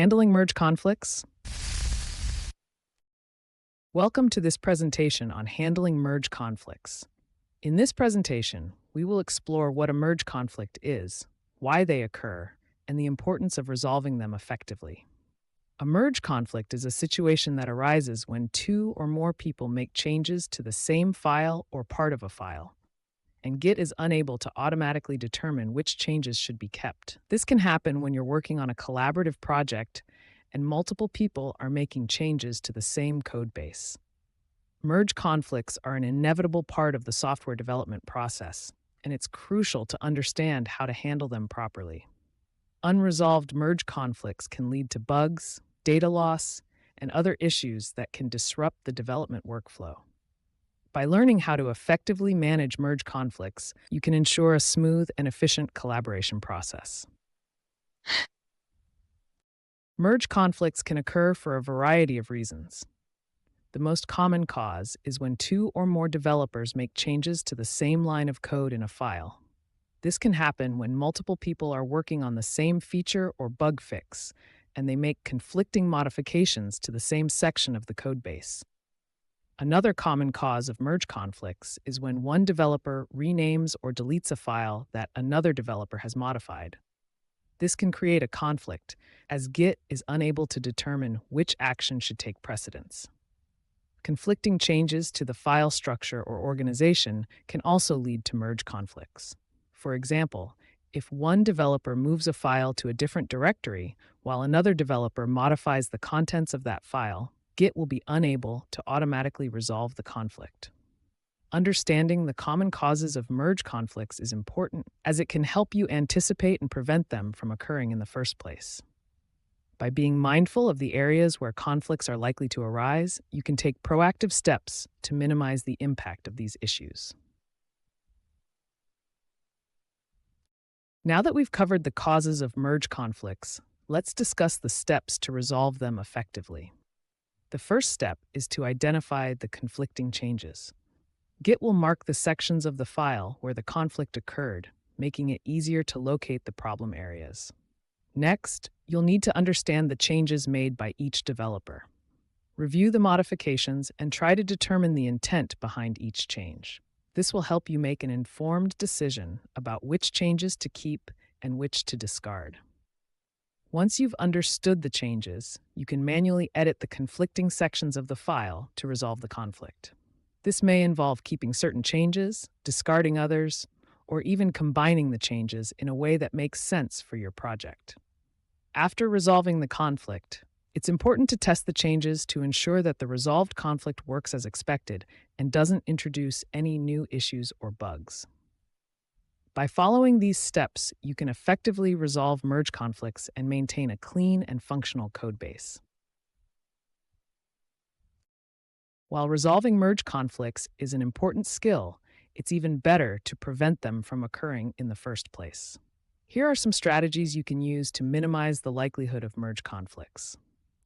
Handling merge conflicts. Welcome to this presentation on handling merge conflicts. In this presentation, we will explore what a merge conflict is, why they occur, and the importance of resolving them effectively. A merge conflict is a situation that arises when two or more people make changes to the same file or part of a file, and Git is unable to automatically determine which changes should be kept. This can happen when you're working on a collaborative project and multiple people are making changes to the same code base. Merge conflicts are an inevitable part of the software development process, and it's crucial to understand how to handle them properly. Unresolved merge conflicts can lead to bugs, data loss, and other issues that can disrupt the development workflow. By learning how to effectively manage merge conflicts, you can ensure a smooth and efficient collaboration process. Merge conflicts can occur for a variety of reasons. The most common cause is when two or more developers make changes to the same line of code in a file. This can happen when multiple people are working on the same feature or bug fix, and they make conflicting modifications to the same section of the code base. Another common cause of merge conflicts is when one developer renames or deletes a file that another developer has modified. This can create a conflict, as Git is unable to determine which action should take precedence. Conflicting changes to the file structure or organization can also lead to merge conflicts. For example, if one developer moves a file to a different directory while another developer modifies the contents of that file, Git will be unable to automatically resolve the conflict. Understanding the common causes of merge conflicts is important, as it can help you anticipate and prevent them from occurring in the first place. By being mindful of the areas where conflicts are likely to arise, you can take proactive steps to minimize the impact of these issues. Now that we've covered the causes of merge conflicts, let's discuss the steps to resolve them effectively. The first step is to identify the conflicting changes. Git will mark the sections of the file where the conflict occurred, making it easier to locate the problem areas. Next, you'll need to understand the changes made by each developer. Review the modifications and try to determine the intent behind each change. This will help you make an informed decision about which changes to keep and which to discard. Once you've understood the changes, you can manually edit the conflicting sections of the file to resolve the conflict. This may involve keeping certain changes, discarding others, or even combining the changes in a way that makes sense for your project. After resolving the conflict, it's important to test the changes to ensure that the resolved conflict works as expected and doesn't introduce any new issues or bugs. By following these steps, you can effectively resolve merge conflicts and maintain a clean and functional code base. While resolving merge conflicts is an important skill, it's even better to prevent them from occurring in the first place. Here are some strategies you can use to minimize the likelihood of merge conflicts.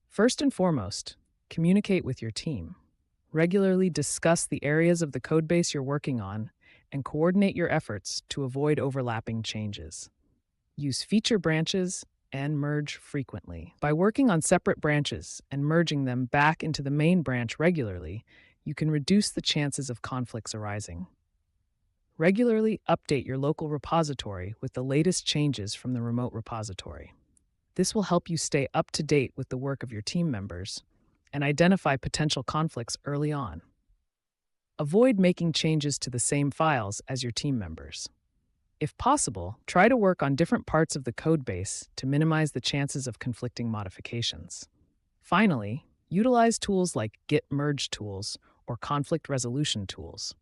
First and foremost, communicate with your team. Regularly discuss the areas of the codebase you're working on and coordinate your efforts to avoid overlapping changes. Use feature branches and merge frequently. By working on separate branches and merging them back into the main branch regularly, you can reduce the chances of conflicts arising. Regularly update your local repository with the latest changes from the remote repository. This will help you stay up to date with the work of your team members and identify potential conflicts early on. Avoid making changes to the same files as your team members. If possible, try to work on different parts of the code base to minimize the chances of conflicting modifications. Finally, utilize tools like Git merge tools or conflict resolution tools.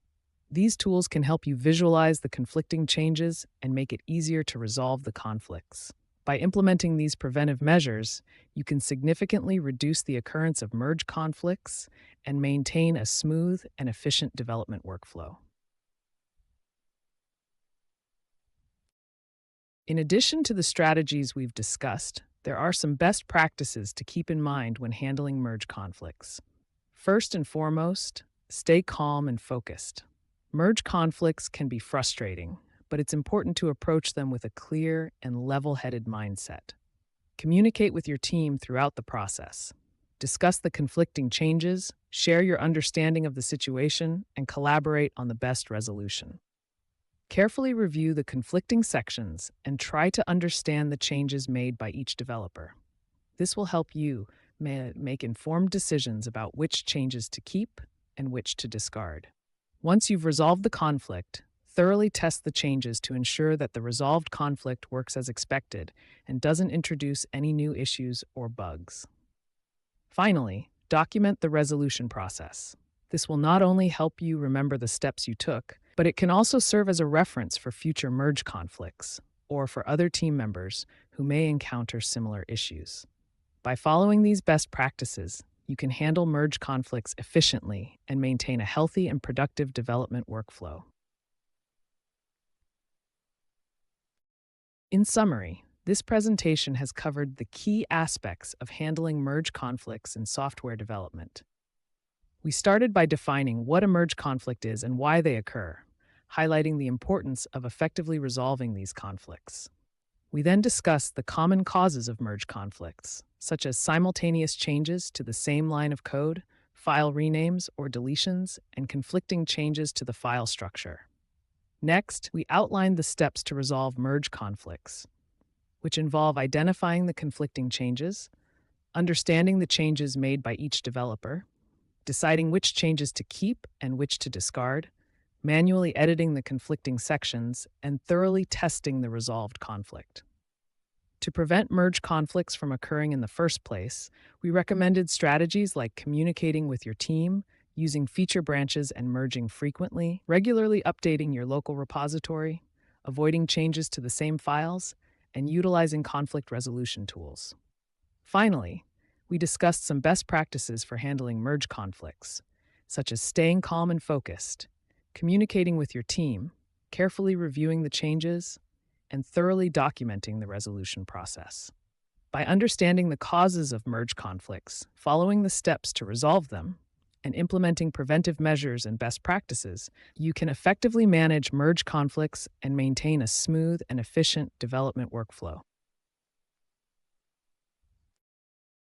These tools can help you visualize the conflicting changes and make it easier to resolve the conflicts. By implementing these preventive measures, you can significantly reduce the occurrence of merge conflicts and maintain a smooth and efficient development workflow. In addition to the strategies we've discussed, there are some best practices to keep in mind when handling merge conflicts. First and foremost, stay calm and focused. Merge conflicts can be frustrating, but it's important to approach them with a clear and level-headed mindset. Communicate with your team throughout the process. Discuss the conflicting changes, share your understanding of the situation, and collaborate on the best resolution. Carefully review the conflicting sections and try to understand the changes made by each developer. This will help you make informed decisions about which changes to keep and which to discard. Once you've resolved the conflict, thoroughly test the changes to ensure that the resolved conflict works as expected and doesn't introduce any new issues or bugs. Finally, document the resolution process. This will not only help you remember the steps you took, but it can also serve as a reference for future merge conflicts or for other team members who may encounter similar issues. By following these best practices, you can handle merge conflicts efficiently and maintain a healthy and productive development workflow. In summary, this presentation has covered the key aspects of handling merge conflicts in software development. We started by defining what a merge conflict is and why they occur, highlighting the importance of effectively resolving these conflicts. We then discussed the common causes of merge conflicts, such as simultaneous changes to the same line of code, file renames or deletions, and conflicting changes to the file structure. Next, we outlined the steps to resolve merge conflicts, which involve identifying the conflicting changes, understanding the changes made by each developer, deciding which changes to keep and which to discard, manually editing the conflicting sections, and thoroughly testing the resolved conflict. To prevent merge conflicts from occurring in the first place, we recommended strategies like communicating with your team, using feature branches and merging frequently, regularly updating your local repository, avoiding changes to the same files, and utilizing conflict resolution tools. Finally, we discussed some best practices for handling merge conflicts, such as staying calm and focused, communicating with your team, carefully reviewing the changes, and thoroughly documenting the resolution process. By understanding the causes of merge conflicts, following the steps to resolve them, and implementing preventive measures and best practices, you can effectively manage merge conflicts and maintain a smooth and efficient development workflow.